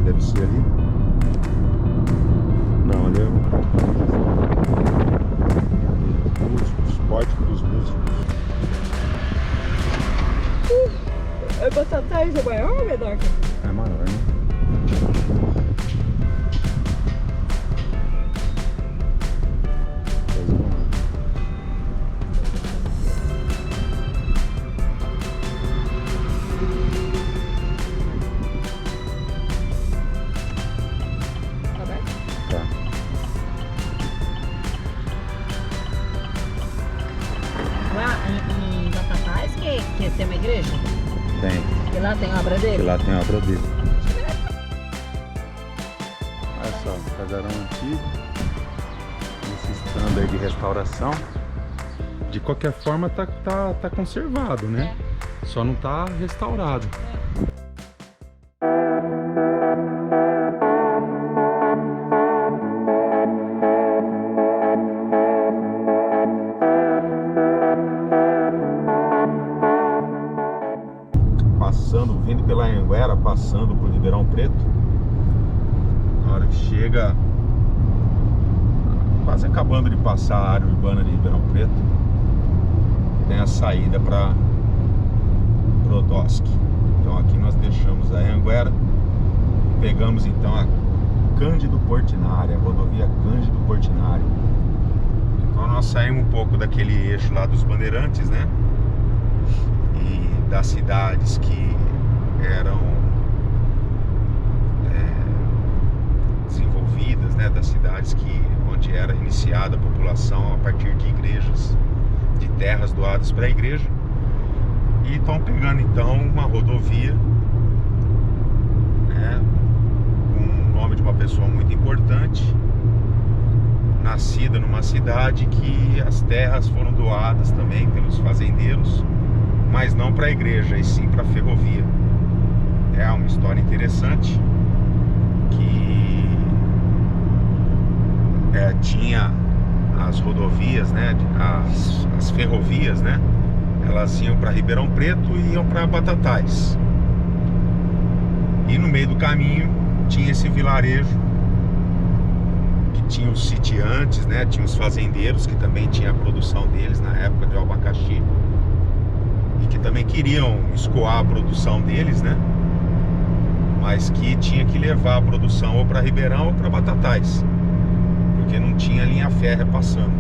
deve ser ali. Não, ali é o pórtico dos músicos. A Batatais é maior ou menor? É maior, né? Tá aberto? Tá. Lá em Batatais que tem uma igreja? Tem. E lá tem a obra E dele? lá tem a obra dele. Olha só, casarão antigo. Esse stand aí de restauração. De qualquer forma tá conservado, né? Só não tá restaurado. Vindo pela Anhanguera, passando por Ribeirão Preto. Na hora que chega, quase acabando de passar a área urbana de Ribeirão Preto, tem a saída para Brodowski. Então aqui nós deixamos a Anhanguera, pegamos então a Cândido Portinari, a rodovia Cândido Portinari. Então nós saímos um pouco daquele eixo lá dos Bandeirantes, né? E das cidades que eram desenvolvidas, né, das cidades onde era iniciada a população a partir de igrejas, de terras doadas para a igreja, e estão pegando então uma rodovia, né, com o nome de uma pessoa muito importante, nascida numa cidade que as terras foram doadas também pelos fazendeiros, mas não para a igreja, e sim para a ferrovia. É uma história interessante que tinha as rodovias, né, as ferrovias, né, elas iam para Ribeirão Preto e iam para Batatais. E no meio do caminho tinha esse vilarejo que tinha os sitiantes, né, tinha os fazendeiros que também tinha a produção deles na época de abacaxi e que também queriam escoar a produção deles, né? Mas que tinha que levar a produção ou para Ribeirão ou para Batatais, porque não tinha linha férrea passando.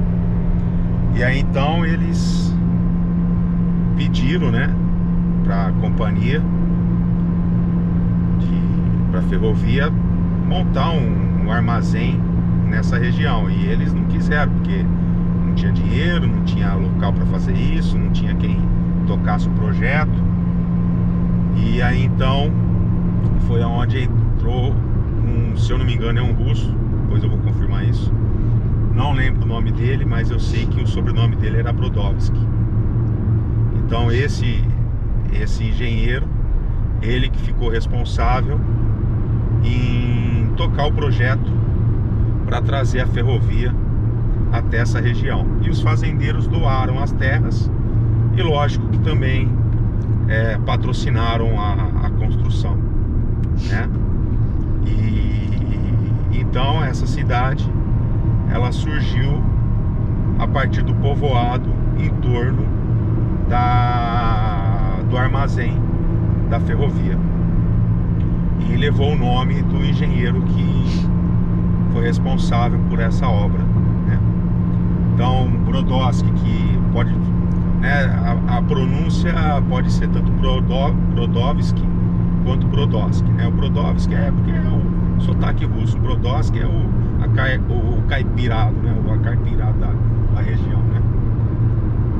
E aí então eles pediram, né, para a companhia, para a ferrovia, montar um armazém nessa região. E eles não quiseram, porque não tinha dinheiro, não tinha local para fazer isso, não tinha quem tocasse o projeto. E aí então foi aonde entrou se eu não me engano é um russo, depois eu vou confirmar isso, não lembro o nome dele, mas eu sei que o sobrenome dele era Brodowski. Então esse engenheiro, ele que ficou responsável em tocar o projeto para trazer a ferrovia até essa região. E os fazendeiros doaram as terras e lógico que também patrocinaram a construção, né? E então essa cidade ela surgiu a partir do povoado em torno do armazém da ferrovia, e levou o nome do engenheiro que foi responsável por essa obra, né? Então Brodowski, que pode, né, a pronúncia pode ser tanto Brodowski quanto Brodowski, né? O Brodowski é porque é o sotaque russo, o Brodowski é o caipirado, né? O caipirado da região, né?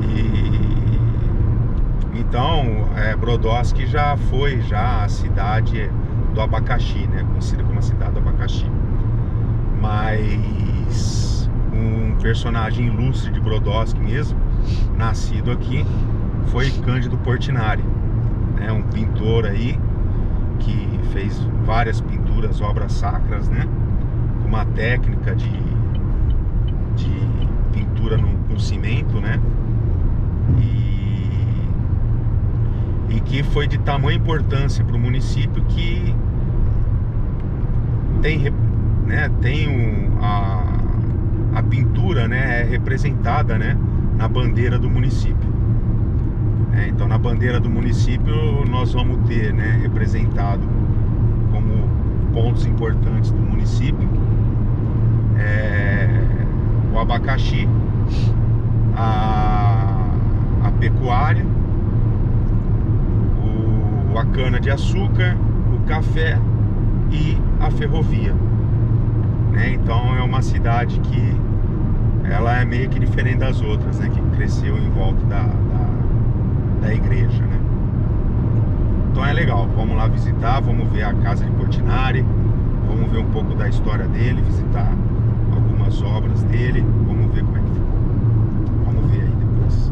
E então Brodowski já foi a cidade do abacaxi, né? Conhecida como a cidade do abacaxi. Mas um personagem ilustre de Brodowski mesmo, nascido aqui, foi Cândido Portinari, né? Um pintor aí que fez várias pinturas, obras sacras, né? Uma técnica de pintura com cimento, né? E que foi de tamanha importância para o município que né, a pintura, né, é representada, né, na bandeira do município. Então na bandeira do município nós vamos ter, né, representado como pontos importantes do município o abacaxi, a pecuária, a cana-de-açúcar, o café e a ferrovia, né? Então é uma cidade que ela é meio que diferente das outras, né? Que cresceu em volta da igreja, né? Então é legal, vamos lá visitar, vamos ver a casa de Portinari, vamos ver um pouco da história dele, visitar algumas obras dele, vamos ver como é que ficou. Vamos ver aí depois.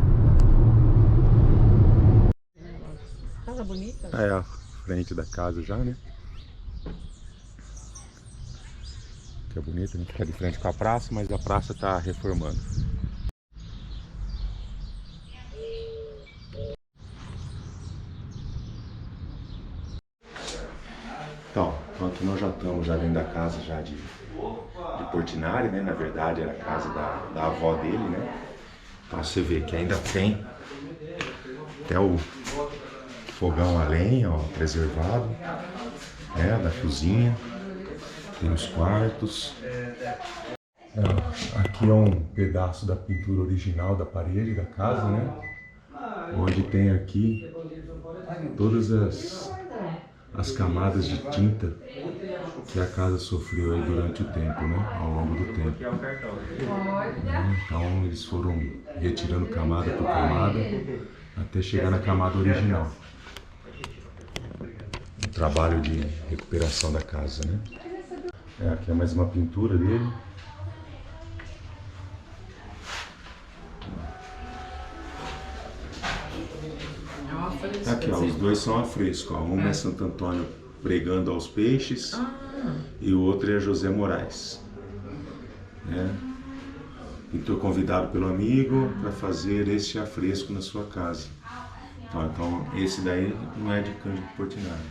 Casa bonita. É a frente da casa já, né? Que é bonito, a gente fica de frente com a praça, mas a praça tá reformando. Então, aqui nós já estamos já dentro da casa já de Portinari, né? Na verdade era a casa da avó dele, né? Então você vê que ainda tem até o fogão a lenha, ó, preservado, né? Da cozinha, tem os quartos. Aqui é um pedaço da pintura original da parede da casa, né? Onde tem aqui todas as camadas de tinta que a casa sofreu aí durante o tempo, né? Ao longo do tempo. Então eles foram retirando camada por camada até chegar na camada original. Um trabalho de recuperação da casa, né? Aqui é mais uma pintura dele. Aqui, ó, os dois são a fresco, ó. Um é Santo Antônio pregando aos peixes e o outro é José Moraes, né? Pintor convidado pelo amigo para fazer este afresco na sua casa. Então esse daí não é de Cândido Portinari,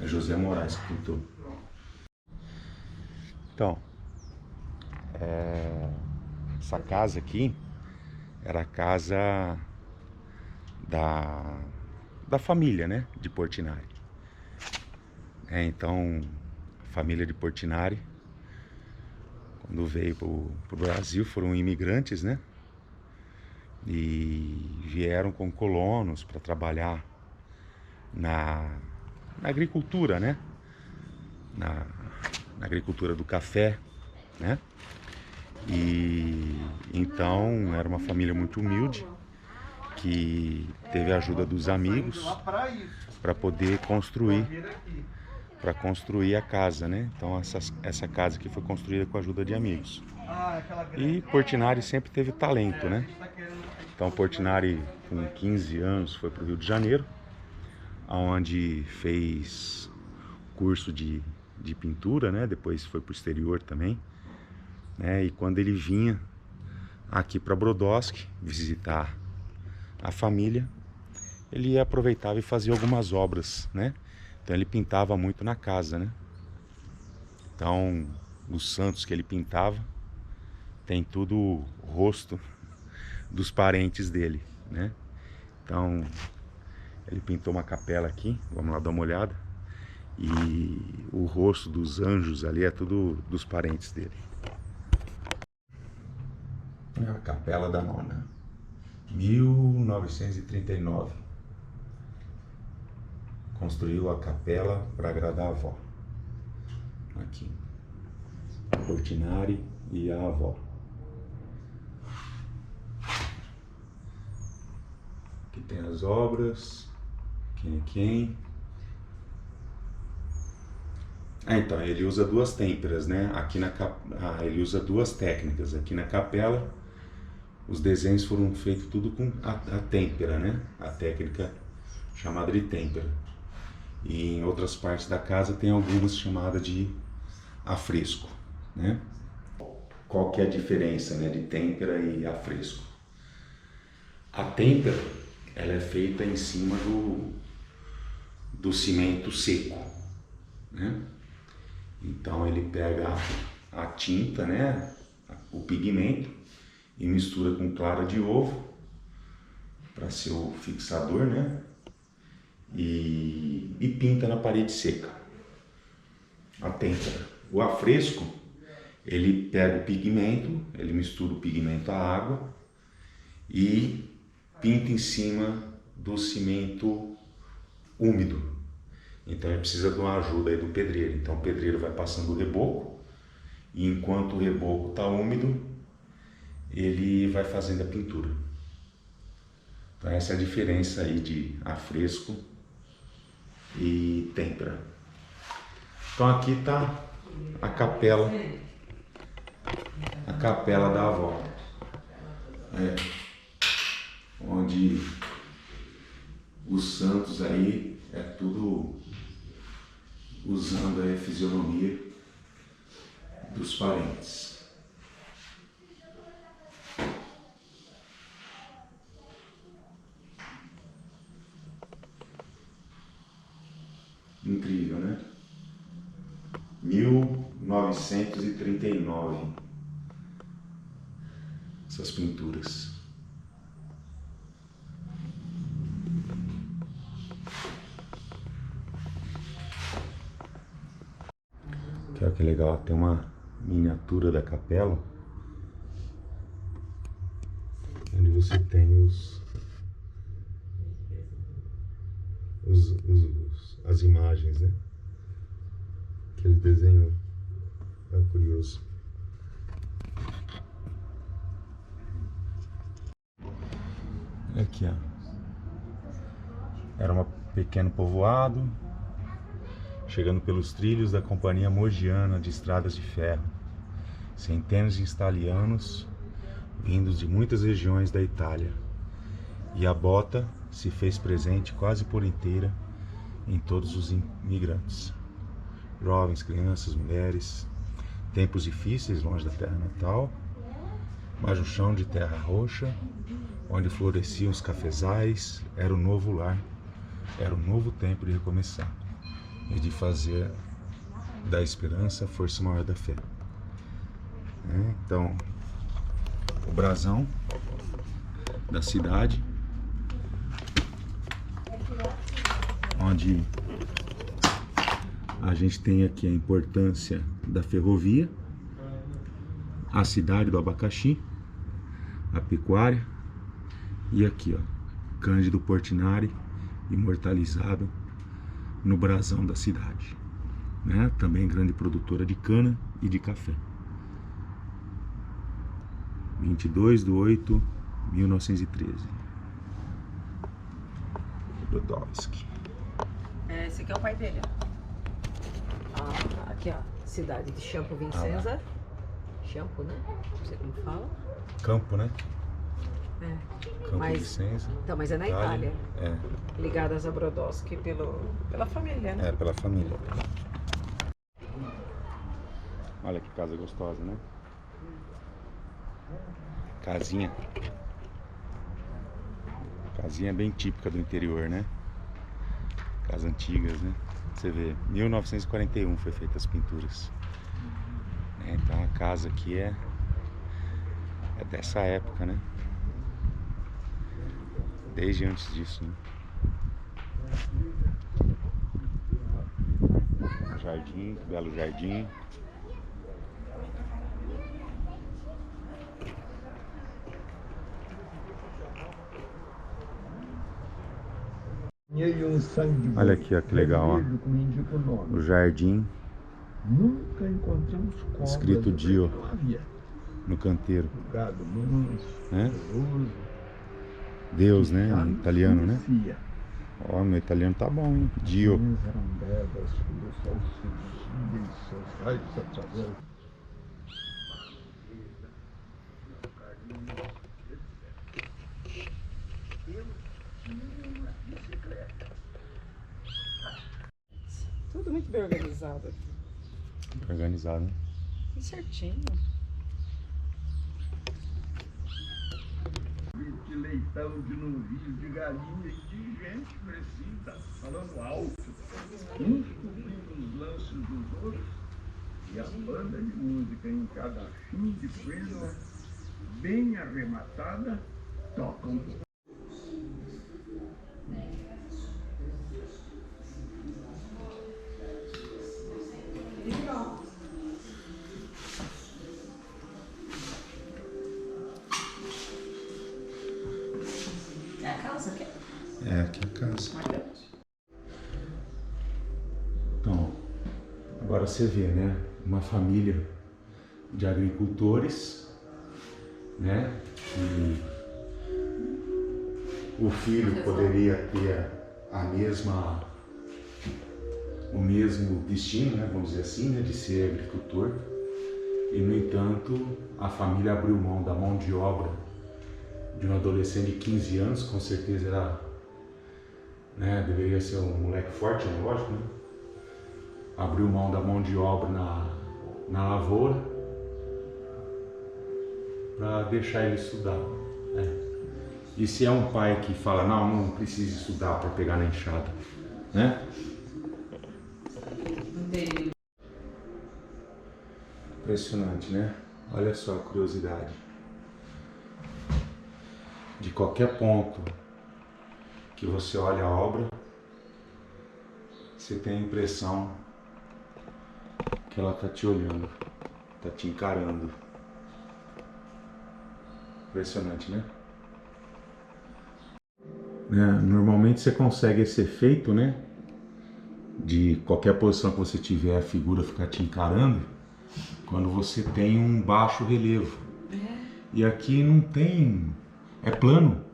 é José Moraes que pintou. Então, essa casa aqui era a casa da família, né, de Portinari. Então, a família de Portinari, quando veio para o Brasil, foram imigrantes, né, e vieram com colonos para trabalhar na agricultura, né, na agricultura do café, né, e então era uma família muito humilde, que teve a ajuda dos amigos para poder construir a casa, né? Então essa casa aqui foi construída com a ajuda de amigos. E Portinari sempre teve talento, né? Então Portinari com 15 anos foi para o Rio de Janeiro, onde fez curso de pintura, né? Depois foi para o exterior também, né? E quando ele vinha aqui para Brodowski visitar a família, ele aproveitava e fazia algumas obras, né? Então ele pintava muito na casa, né? Então os santos que ele pintava tem tudo o rosto dos parentes dele, né? Então ele pintou uma capela aqui, vamos lá dar uma olhada, e o rosto dos anjos ali é tudo dos parentes dele. É a Capela da Nona, 1939. Construiu a capela para agradar a avó. Aqui, Portinari e a avó. Aqui tem as obras. Quem é quem? Então, ele usa duas têmperas, né? Aqui ele usa duas técnicas. Aqui na capela, os desenhos foram feitos tudo com a têmpera, né? A técnica chamada de têmpera. E em outras partes da casa tem algumas chamadas de afresco, né? Qual que é a diferença, né, de têmpera e afresco? A têmpera, ela é feita em cima do cimento seco, né? Então ele pega a tinta, né, o pigmento, e mistura com clara de ovo para ser o fixador, né, e pinta na parede seca a têmpera. O afresco, ele pega o pigmento, ele mistura o pigmento à água e pinta em cima do cimento úmido. Então ele precisa de uma ajuda aí do pedreiro. Então o pedreiro vai passando o reboco e enquanto o reboco está úmido, ele vai fazendo a pintura. Então essa é a diferença aí de afresco e têmpera. Então aqui está a capela da avó, onde os santos aí é tudo usando a fisionomia dos parentes. Incrível, né? 1939 essas pinturas. Olha que legal, tem uma miniatura da capela onde você tem as imagens, né? Aquele desenho é curioso. Aqui, ó. Era um pequeno povoado, chegando pelos trilhos da Companhia Mogiana de Estradas de Ferro. Centenas de italianos vindos de muitas regiões da Itália. E a bota se fez presente quase por inteira em todos os imigrantes. Jovens, crianças, mulheres, tempos difíceis longe da terra natal, mas um chão de terra roxa, onde floresciam os cafezais, era o novo lar, era o novo tempo de recomeçar e de fazer da esperança a força maior da fé. Então, o brasão da cidade, onde a gente tem aqui a importância da ferrovia, a cidade do abacaxi, a pecuária, e aqui, ó, Cândido Portinari imortalizado no brasão da cidade, né? Também grande produtora de cana e de café. 22/8/1913. Brodowski. Esse aqui é o pai dele. Aqui, ó, cidade de Campo Vincenza. Campo, né? Não sei como fala. Campo, né? Campo Vicenza. Então, mas é na Itália. Ligadas a Brodowski pela família, né? Pela família. Olha que casa gostosa, né? Casinha bem típica do interior, né? Casas antigas, né? Você vê, 1941 foi feita as pinturas. Então a casa aqui é dessa época, né? Desde antes disso, né? Jardim, belo jardim. Olha aqui, ó, que legal, ó. O jardim. Nunca encontramos cobras escrito Dio no canteiro. Deus, né? Em italiano, né? Ó, meu italiano tá bom, hein? Dio. Tudo muito bem organizado aqui. Organizado, né? Bem certinho. De leitão, de novilho, de galinha e de gente precisa, falando alto. Uns cobrindo os lances dos outros E a banda de música em cada fim de prenda, bem arrematada, tocam. É a casa aqui? É, aqui é a casa. Então, agora você vê, né? Uma família de agricultores, né? E o filho poderia ter o mesmo destino, né? Vamos dizer assim, né? De ser agricultor. E, no entanto, a família abriu mão da mão de obra de um adolescente de 15 anos, com certeza era, né? Deveria ser um moleque forte, né? Lógico, né? Abriu mão da mão de obra na lavoura para deixar ele estudar, né? E se é um pai que fala, não precisa estudar para pegar na enxada, né? Impressionante, né? Olha só a curiosidade. De qualquer ponto que você olha a obra, você tem a impressão que ela está te olhando, está te encarando. Impressionante, né? Normalmente você consegue esse efeito, né? De qualquer posição que você tiver, a figura ficar te encarando, quando você tem um baixo relevo. E aqui não tem, é plano.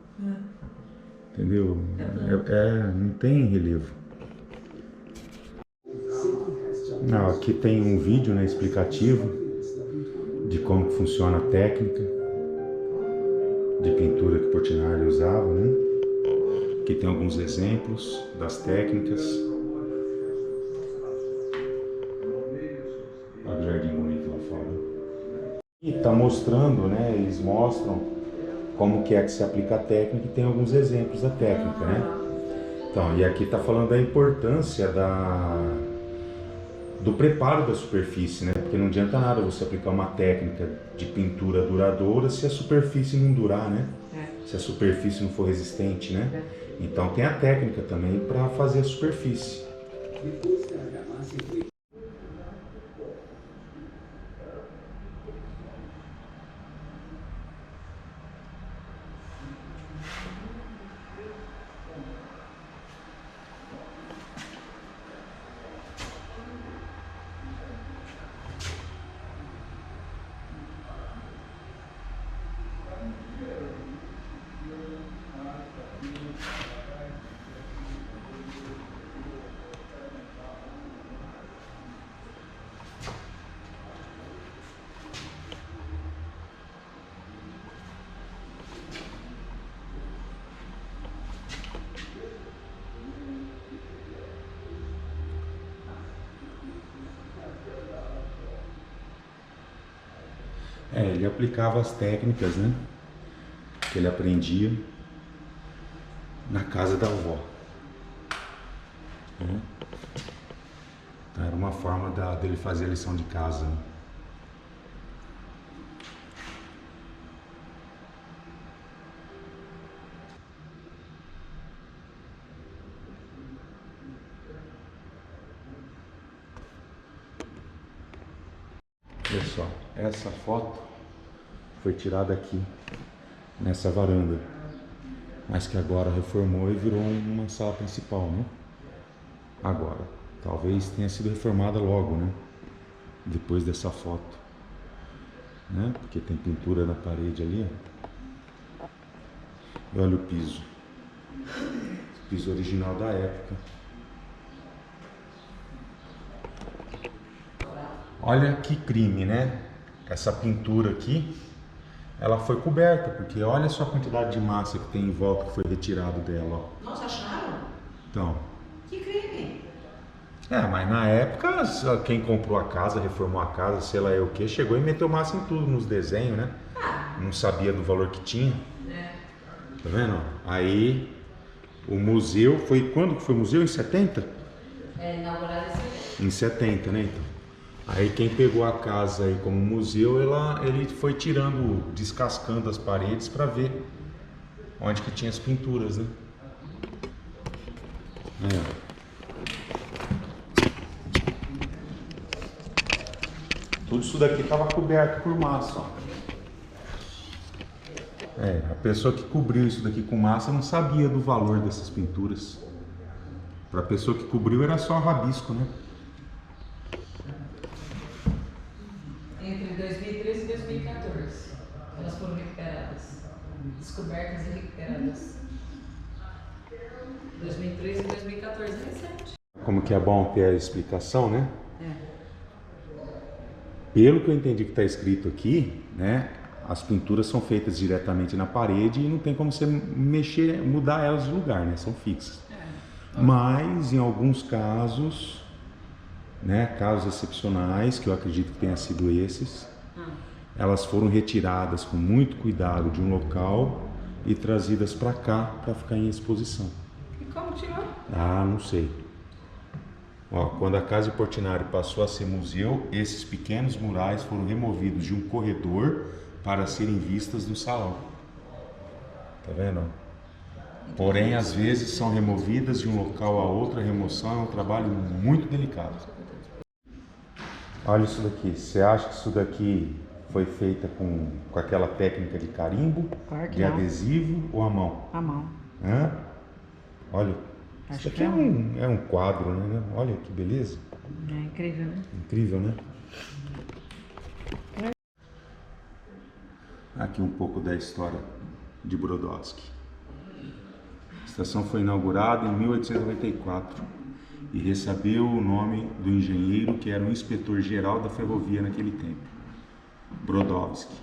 Entendeu? Não tem relevo. Não, aqui tem um vídeo, né, explicativo de como que funciona a técnica de pintura que Portinari usava, né? Aqui tem alguns exemplos das técnicas. Olha o jardim bonito lá fora. E está mostrando, né? Eles mostram como que é que se aplica a técnica e tem alguns exemplos da técnica, né? Então, e aqui está falando da importância do preparo da superfície, né? Porque não adianta nada você aplicar uma técnica de pintura duradoura se a superfície não durar, né? Se a superfície não for resistente, né? Então tem a técnica também para fazer a superfície. Ele aplicava as técnicas, né, que ele aprendia na casa da avó. Então, era uma forma dele fazer a lição de casa. Olha só, essa foto foi tirada aqui, nessa varanda, mas que agora reformou e virou uma sala principal, né? Agora, talvez tenha sido reformada logo, né? Depois dessa foto, né? Porque tem pintura na parede ali, ó. E olha o piso. O piso original da época. Olha que crime, né? Essa pintura aqui, ela foi coberta, porque olha só a quantidade de massa que tem em volta que foi retirado dela, ó. Nossa, acharam? Então. Que crime! Mas na época, quem comprou a casa, reformou a casa, sei lá o que, chegou e meteu massa em tudo, nos desenhos, né? Não sabia do valor que tinha. Tá vendo? Aí, o museu, foi quando que foi o museu? Em 70? Inaugurado em 70. Em 70, né? Então. Aí quem pegou a casa aí como museu, ele foi tirando, descascando as paredes para ver onde que tinha as pinturas, né? Tudo isso daqui estava coberto por massa, ó. A pessoa que cobriu isso daqui com massa não sabia do valor dessas pinturas. Para a pessoa que cobriu era só rabisco, né? Entre 2013 e 2014, elas foram recuperadas, descobertas e recuperadas. 2013 e 2014 é recente. Como que é bom ter a explicação, né? Pelo que eu entendi que está escrito aqui, né? As pinturas são feitas diretamente na parede e não tem como você mexer, mudar elas de lugar, né? São fixas. Mas em alguns casos, né? Casos excepcionais, que eu acredito que tenha sido esses, elas foram retiradas com muito cuidado de um local e trazidas para cá para ficar em exposição. E como tirou? Ah, não sei. Ó, quando a Casa de Portinari passou a ser museu, esses pequenos murais foram removidos de um corredor para serem vistas no salão. Tá vendo? Porém, às vezes são removidas de um local a outro. A remoção é um trabalho muito delicado. Olha isso daqui. Você acha que isso daqui foi feita com aquela técnica de carimbo, Claro que de não. adesivo ou à mão? A mão. Hã? Olha, Acho isso aqui que é é um quadro, né? Olha que beleza. É incrível, né? Incrível, né? Aqui um pouco da história de Brodowski. A estação foi inaugurada em 1894 e recebeu o nome do engenheiro que era o inspetor-geral da ferrovia naquele tempo, Brodowski.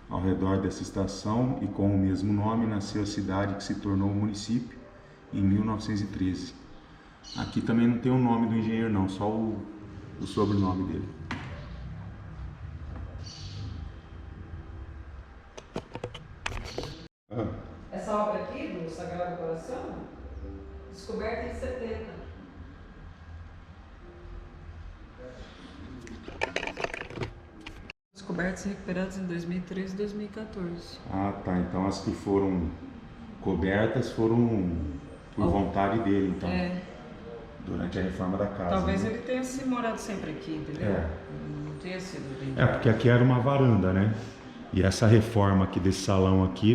Ao redor dessa estação e com o mesmo nome nasceu a cidade que se tornou o município em 1913. Aqui também não tem o nome do engenheiro não, só o sobrenome dele. Essa obra aqui, do Sagrado Coração, descoberta em 70. Descobertas e recuperadas em 2013 e 2014. Ah, tá. Então as que foram cobertas foram por vontade dele, então. Durante a reforma da casa. Talvez né? ele tenha se morado sempre aqui, entendeu? Não tenha sido vendido. Porque aqui era uma varanda, né? E essa reforma aqui desse salão aqui,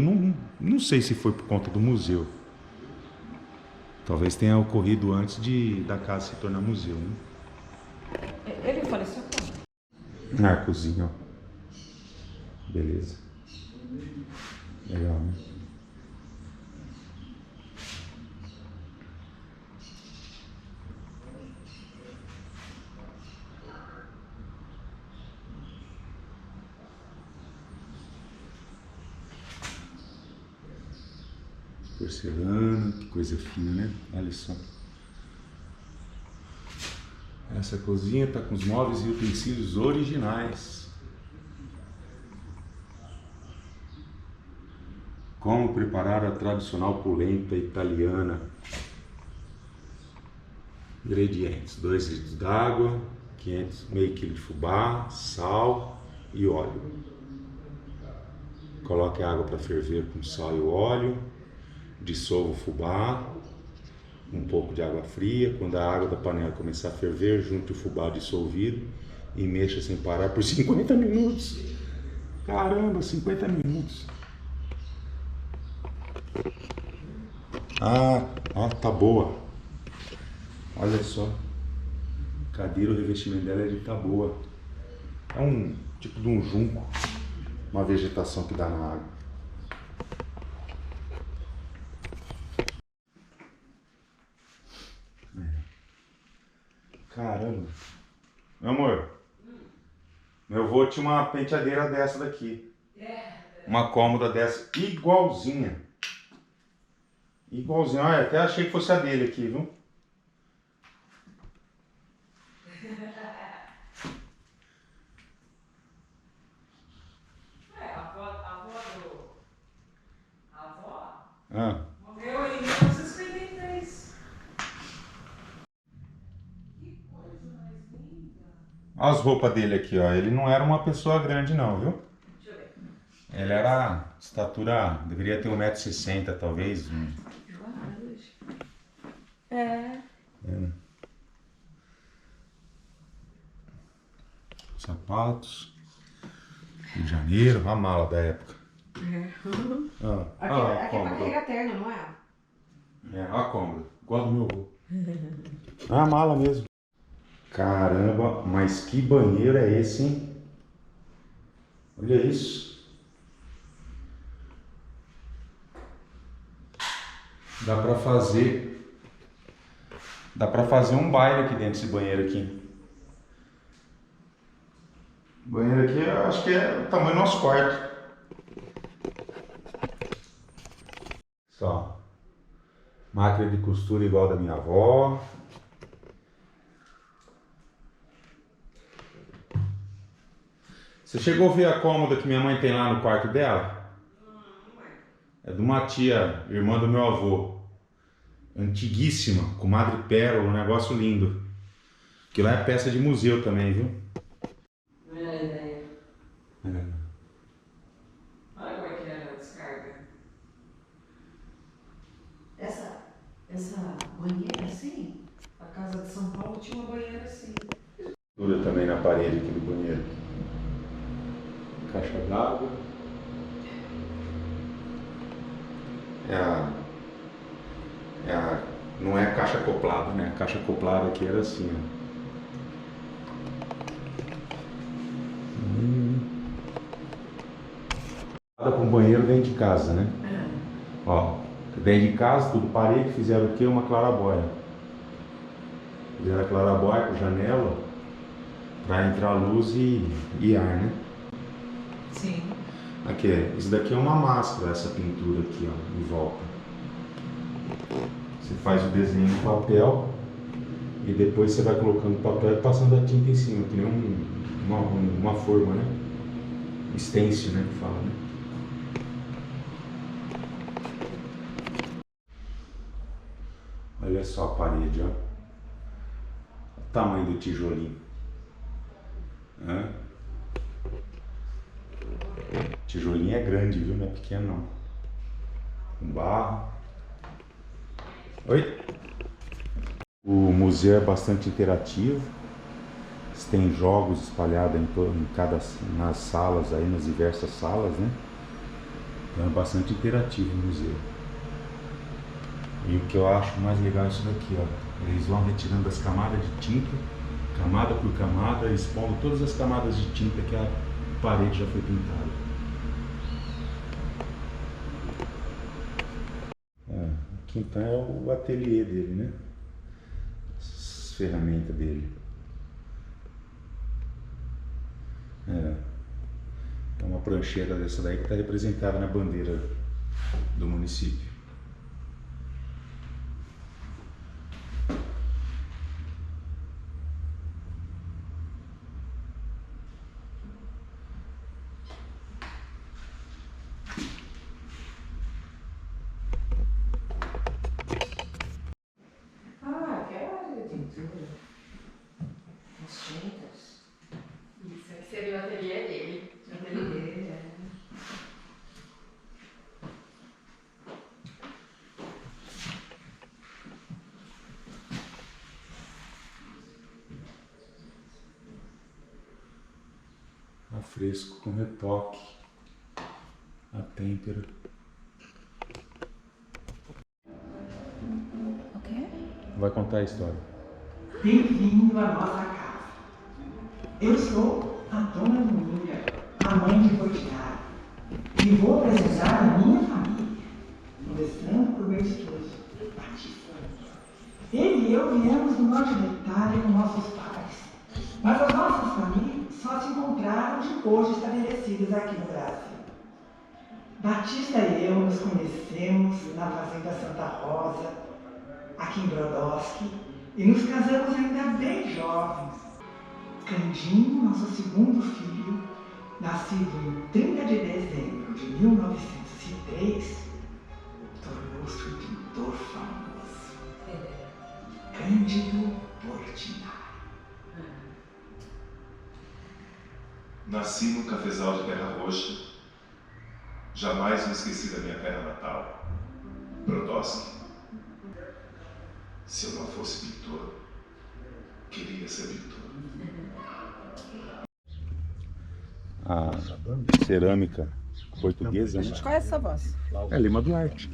não sei se foi por conta do museu. Talvez tenha ocorrido antes da casa se tornar museu, né? Ele faleceu quando? Ah, a cozinha, ó. Beleza. Legal, né? Porcelana, que coisa fina, né? Olha só. Essa cozinha tá com os móveis e utensílios originais. Como preparar a tradicional polenta italiana. Ingredientes: 2 litros d'água, meio quilo de fubá, sal e óleo. Coloque a água para ferver com sal e óleo. Dissolva o fubá, um pouco de água fria. Quando a água da panela começar a ferver, junte o fubá dissolvido e mexa sem parar por 50 minutos. Caramba, 50 minutos. Ah, tá boa. Olha só. Cadeira, o revestimento dela é de taboa. É um tipo de um junco, uma vegetação que dá na água. Caramba. Meu amor, meu avô tinha uma penteadeira dessa daqui. Uma cômoda dessa, igualzinha. Igualzinha. Olha, até achei que fosse a dele aqui, viu? A avó morreu em 1953. Que coisa mais linda. Olha as roupas dele aqui, ó. Ele não era uma pessoa grande não, viu? Deixa eu ver. Ele era estatura, deveria ter 1,60 m talvez. É. Sapatos. Rio de Janeiro, a mala da época. Aqui é pra carregar terno, não é? Olha a cômoda. Igual do meu avô. É a mala mesmo. Caramba, mas que banheiro é esse, hein? Olha isso. Dá pra fazer um baile aqui dentro desse banheiro aqui. O banheiro aqui eu acho que é o tamanho do nosso quarto. Só. Máquina de costura igual da minha avó. Você chegou a ver a cômoda que minha mãe tem lá no quarto dela? É de uma tia, irmã do meu avô. Antiguíssima, com madre pérola, um negócio lindo. Que lá é peça de museu também, viu? Olha a ideia. Olha como é que era a descarga. Essa banheira assim, a casa de São Paulo tinha uma banheira assim. Dura também na parede aqui do banheiro. Caixa d'água. Não é caixa acoplada, né? A caixa acoplada aqui era assim, ó. Com um banheiro dentro de casa, né? Ó, dentro de casa, tudo parede, fizeram o quê? Uma clarabóia. Fizeram a clarabóia com janela para entrar luz e ar, né? Sim. Aqui, isso daqui é uma máscara, essa pintura aqui, ó, em volta. Você faz o desenho no papel e depois você vai colocando o papel e passando a tinta em cima, que nem uma forma, né? Stencil, né, que fala, né? Olha só a parede, ó. O tamanho do tijolinho. Tijolinho é grande, viu? Não é pequeno não. Com barro. Oi? O museu é bastante interativo. Tem jogos espalhados nas salas aí, nas diversas salas, né? Então é bastante interativo o museu. E o que eu acho mais legal é isso daqui, ó. Eles vão retirando as camadas de tinta, camada por camada, expondo todas as camadas de tinta que a parede já foi pintada. Aqui então é o ateliê dele, né? As ferramentas dele. É uma prancheira dessa daí que está representada na bandeira do município. Isso aqui seria o ateliê dele. O ateliê dele, é. Afresco com retoque, a têmpera. O quê? Vai contar a história. Bem-vindo à nossa casa. Eu sou a dona Dominga, a mãe de Fortinário, e vou apresentar a minha família, começando por meu esposo, Batista. Ele e eu viemos do norte da Itália com nossos pais, mas as nossas famílias só se encontraram depois de estabelecidas aqui no Brasil. Batista e eu nos conhecemos na Fazenda Santa Rosa, aqui em Brodowski, e nos casamos ainda bem jovens. Candinho, nosso segundo filho, nascido em 30 de dezembro de 1903, tornou-se um pintor famoso, Cândido Portinari. Nasci num cafezal de terra roxa. Jamais me esqueci da minha terra natal, Brodowski. Se eu não fosse pintor, queria ser pintor. A cerâmica portuguesa, A né? gente conhece essa voz. É Lima Duarte.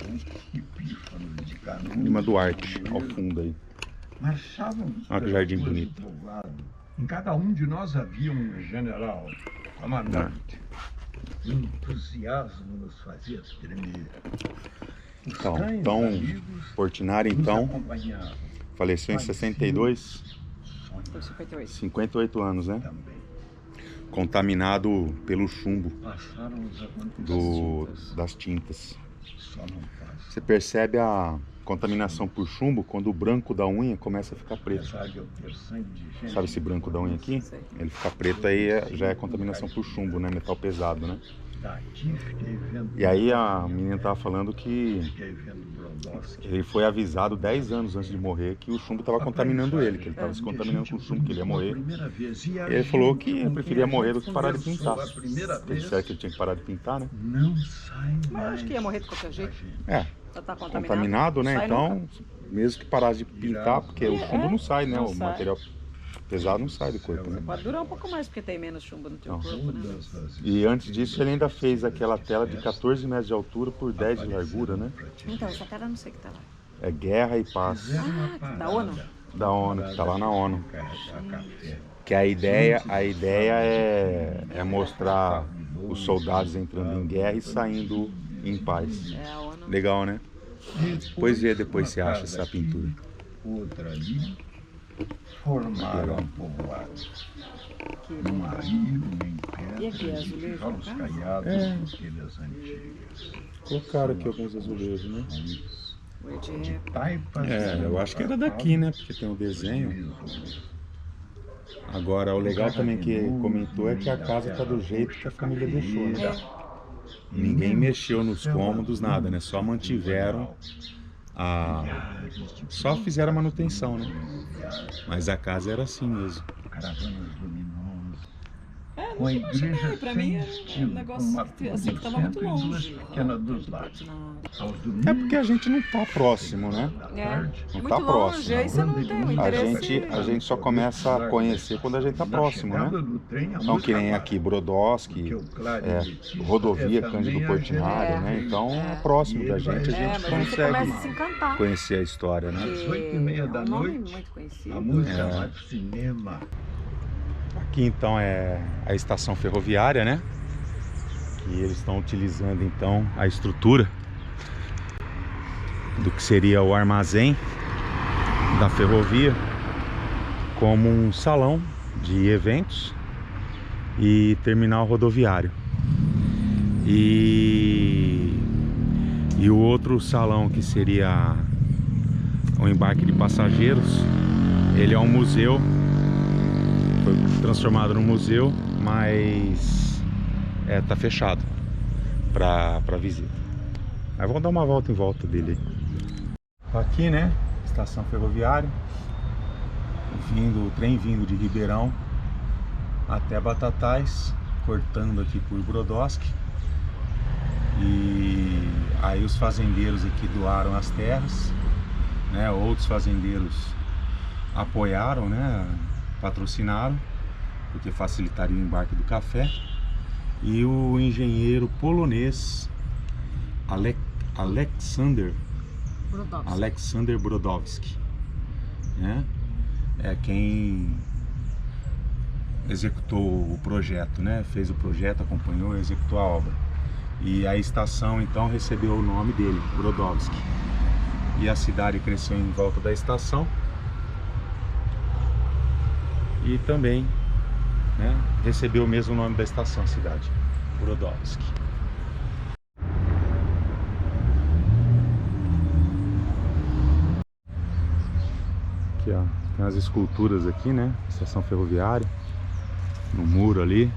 Lima Duarte, ao fundo aí. Olha que jardim bonito. Em cada um de nós havia um general, comandante. O entusiasmo nos fazia tremer. Então, Portinari, então, faleceu em 62, 58 anos, né? Contaminado pelo chumbo das tintas. Você percebe a contaminação por chumbo quando o branco da unha começa a ficar preto. Sabe esse branco da unha aqui? Ele fica preto, aí já é contaminação por chumbo, né? Metal pesado, né? E aí a menina tava falando que ele foi avisado 10 anos antes de morrer que o chumbo estava contaminando ele, que ele estava se contaminando com o chumbo, que ele ia morrer. E ele falou que preferia morrer do que parar de pintar. Ele disse que ele tinha que parar de pintar, né? Mas eu acho que ia morrer de qualquer jeito. É, Tá contaminado, né? Então, mesmo que parasse de pintar, porque o chumbo não sai, né? O material pesado não sai do corpo, né? Pode durar um pouco mais porque tem menos chumbo no teu corpo, né? E antes disso ele ainda fez aquela tela de 14 metros de altura por 10 de largura, né? Então, essa tela eu não sei o que tá lá. É Guerra e Paz. Ah, da ONU? Da ONU, que tá lá na ONU. Que a ideia é mostrar os soldados entrando em guerra e saindo em paz. É a ONU. Legal, né? Depois você acha essa pintura. Outra ali formaram um povoado. Num rio, em E aqui, pedras, azulejo, tijolos tá? caiados de telhas antigas. Colocaram aqui alguns azulejos, né? De taipas. Eu acho que era daqui, né? Porque tem o desenho. Agora, o legal também que comentou é que a casa tá do jeito que a família deixou, né? Ninguém mexeu nos cômodos, nada, né? Só mantiveram só fizeram a manutenção, né? Mas a casa era assim mesmo. Caravanas luminosas. Não imaginei, pra mim era um negócio assim que tava muito longe. Pequena dos lados. É porque a gente não tá próximo, né? Não Muito tá longe, próximo. aí você não tem um interesse. A gente só começa a conhecer quando a gente tá próximo, né? Então, que nem aqui, Brodowski, rodovia Cândido Portinari, né? Então, é próximo da gente, a gente mas você começa a se consegue encantar. conhecer a história, né? Às 8h30 da É um nome noite, muito conhecido. a música vai pro cinema. Aqui então é a estação ferroviária, né? Que eles estão utilizando então a estrutura do que seria o armazém da ferrovia como um salão de eventos e terminal rodoviário. E o outro salão, que seria o embarque de passageiros, ele é um museu. Foi transformado num museu, mas tá fechado para visita. Mas vamos dar uma volta em volta dele. Aqui, né? Estação ferroviária. O trem vindo de Ribeirão até Batatais, cortando aqui por Brodowski. E aí os fazendeiros aqui doaram as terras, né? Outros fazendeiros apoiaram, né? Patrocinaram, porque facilitaria o embarque do café. E o engenheiro polonês Aleksander Brodowski, né? É quem executou o projeto, né? Fez o projeto, acompanhou e executou a obra. E a estação então recebeu o nome dele, Brodowski. E a cidade cresceu em volta da estação. E também, né, recebeu o mesmo nome da estação, cidade, Brodowski. Aqui, ó, tem as esculturas aqui, né, estação ferroviária, no muro ali,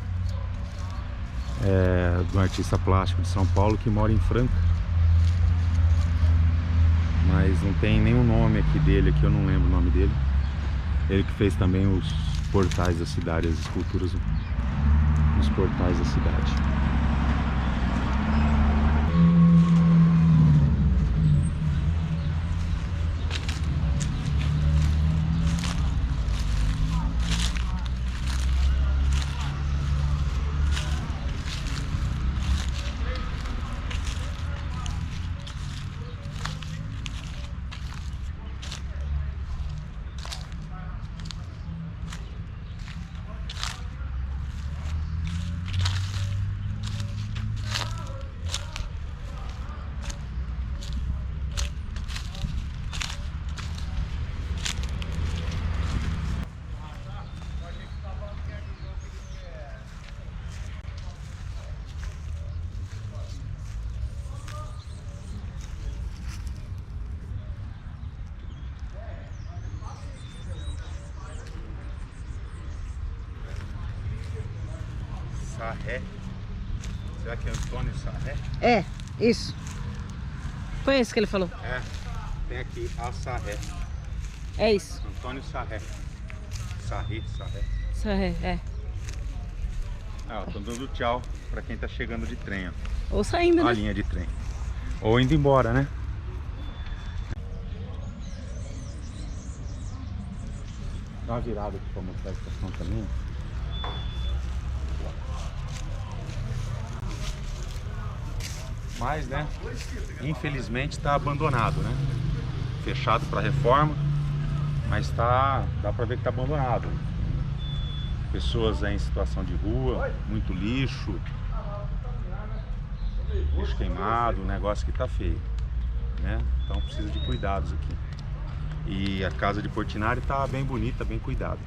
do artista plástico de São Paulo que mora em Franca. Mas não tem nenhum nome aqui dele, aqui eu não lembro o nome dele. Ele que fez também os portais da cidade, as esculturas nos portais da cidade. Sarré. Será que é Antônio Sarré? É, isso. Foi esse que ele falou. É, tem aqui a Sarré. É isso. Antônio Sarré. Sarré. Sarré, é. Ah, tô dando tchau pra quem tá chegando de trem, ó. Ou saindo, né? A linha de trem. Ou indo embora, né? Dá uma virada aqui pra mostrar a estação também. Mas, né, infelizmente está abandonado, né? Fechado para reforma, mas dá para ver que está abandonado. Pessoas em situação de rua, muito lixo queimado, um negócio que tá feio, né? Então precisa de cuidados aqui. E a casa de Portinari tá bem bonita, bem cuidada.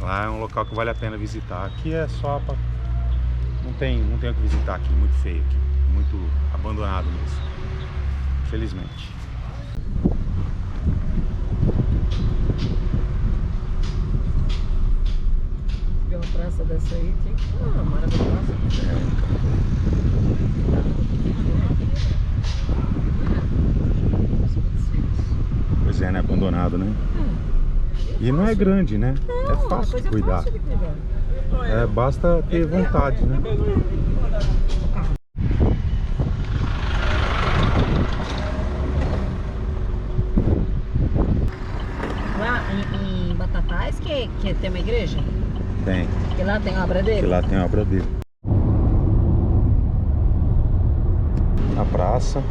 Lá é um local que vale a pena visitar. Aqui é só para não tem o que visitar aqui, muito feio aqui. Muito abandonado mesmo, infelizmente. Ver uma praça dessa aí, tinha que ser uma maravilhosa. Pois é, né? Abandonado, né? E não é grande, né? Não, é fácil de cuidar. Fácil de cuidar. É, basta ter vontade, né? Lá em Batatais que tem uma igreja? Tem. Que lá tem a obra dele? Que lá tem a obra dele. A praça.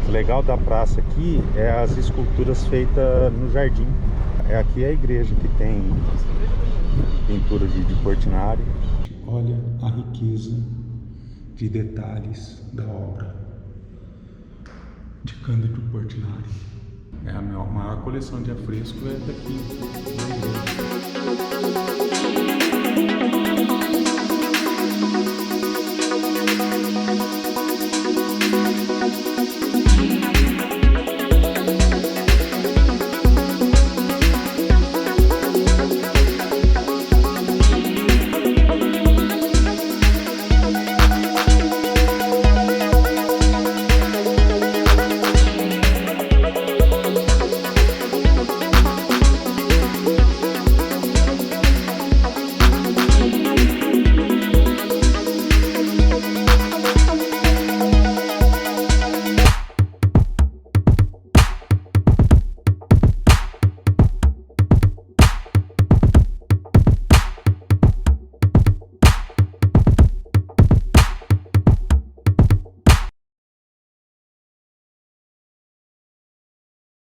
O legal da praça aqui é as esculturas feitas no jardim. É aqui a igreja que tem pintura de Portinari. Olha a riqueza de detalhes da obra de Cândido Portinari. É a maior coleção de afresco é daqui da igreja.